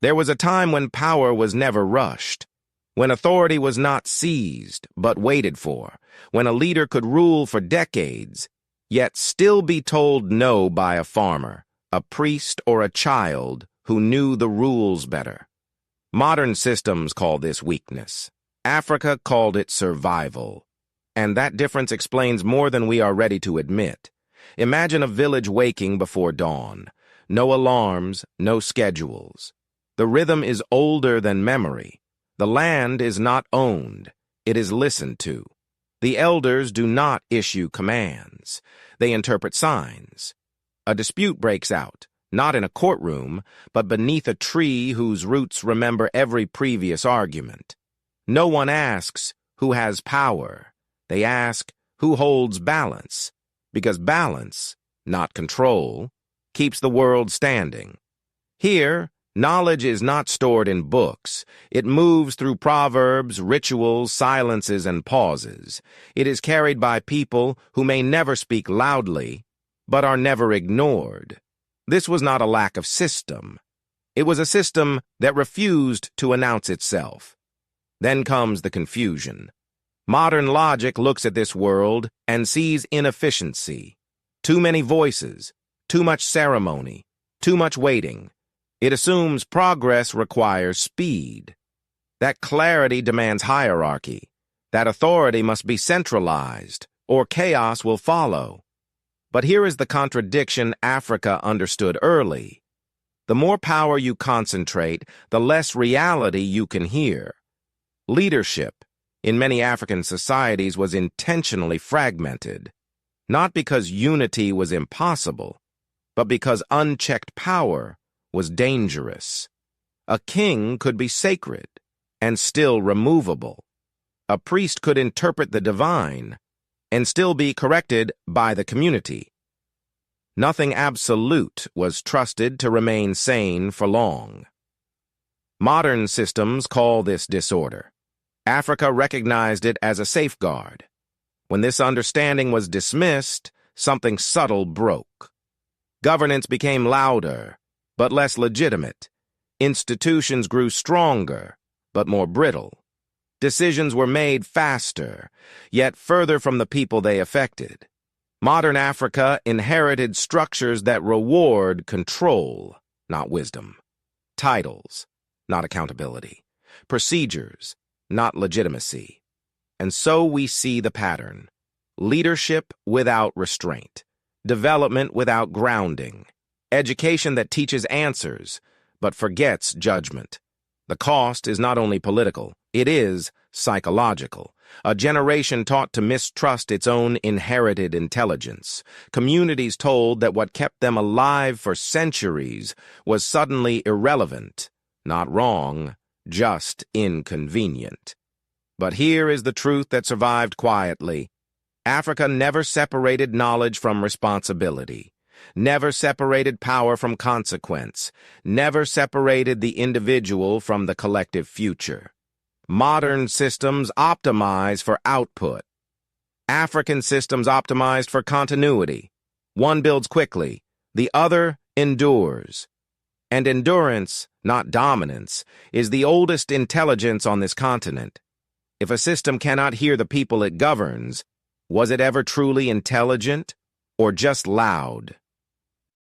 There was a time when power was never rushed, when authority was not seized but waited for, when a leader could rule for decades, yet still be told no by a farmer, a priest, or a child who knew the rules better. Modern systems call this weakness. Africa called it survival. And that difference explains more than we are ready to admit. Imagine a village waking before dawn. No alarms, no schedules. The rhythm is older than memory. The land is not owned. It is listened to. The elders do not issue commands. They interpret signs. A dispute breaks out, not in a courtroom, but beneath a tree whose roots remember every previous argument. No one asks, who has power? They ask, who holds balance? Because balance, not control, keeps the world standing. Here, knowledge is not stored in books. It moves through proverbs, rituals, silences, and pauses. It is carried by people who may never speak loudly, but are never ignored. This was not a lack of system. It was a system that refused to announce itself. Then comes the confusion. Modern logic looks at this world and sees inefficiency. Too many voices, too much ceremony, too much waiting. It assumes progress requires speed. That clarity demands hierarchy. That authority must be centralized, or chaos will follow. But here is the contradiction Africa understood early. The more power you concentrate, the less reality you can hear. Leadership, in many African societies, was intentionally fragmented, not because unity was impossible, but because unchecked power was dangerous. A king could be sacred and still removable. A priest could interpret the divine and still be corrected by the community. Nothing absolute was trusted to remain sane for long. Modern systems call this disorder. Africa recognized it as a safeguard. When this understanding was dismissed, something subtle broke. Governance became louder, but less legitimate. Institutions grew stronger, but more brittle. Decisions were made faster, yet further from the people they affected. Modern Africa inherited structures that reward control, not wisdom. Titles, not accountability. Procedures, not legitimacy. And so we see the pattern. Leadership without restraint. Development without grounding. Education that teaches answers, but forgets judgment. The cost is not only political, it is psychological. A generation taught to mistrust its own inherited intelligence. Communities told that what kept them alive for centuries was suddenly irrelevant, not wrong, just inconvenient. But here is the truth that survived quietly. Africa never separated knowledge from responsibility, never separated power from consequence, never separated the individual from the collective future. Modern systems optimize for output. African systems optimized for continuity. One builds quickly, the other endures. And endurance, not dominance, is the oldest intelligence on this continent. If a system cannot hear the people it governs, was it ever truly intelligent or just loud?